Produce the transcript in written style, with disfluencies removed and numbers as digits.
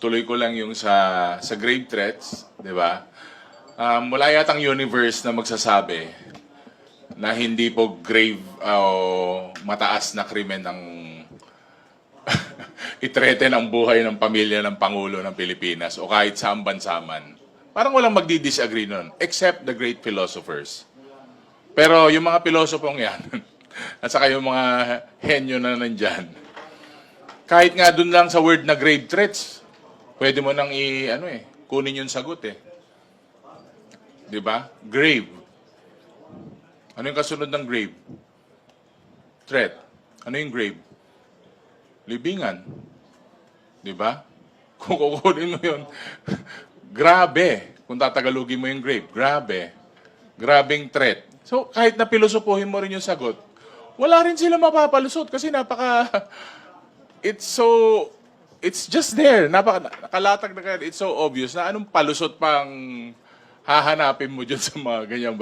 tuloy ko lang yung sa grave threats, di ba? Wala yatang universe na magsasabi na hindi po grave o mataas na krimen ang itreten ang buhay ng pamilya ng Pangulo ng Pilipinas o kahit saan bansa man. Parang walang magdi-disagree nun, except the great philosophers. Pero yung mga pilosopong yan, at saka yung mga henyo na nandyan, kahit nga dun lang sa word na grave threats, pwede mo nang kunin yung sagot eh. Di ba? Grave. Ano yung kasunod ng grave? Threat. Ano yung grave? Libingan. Di ba? Kung kukunin mo yun, grabe. Kung tatagalugin mo yung grave, grabe. Grabing threat. So, kahit na pilosopohin mo rin yung sagot, wala rin sila mapapalusot kasi it's just there. Nakalatag na kaya. It's so obvious na anong palusot pang hahanapin mo dyan sa mga ganyang bagay.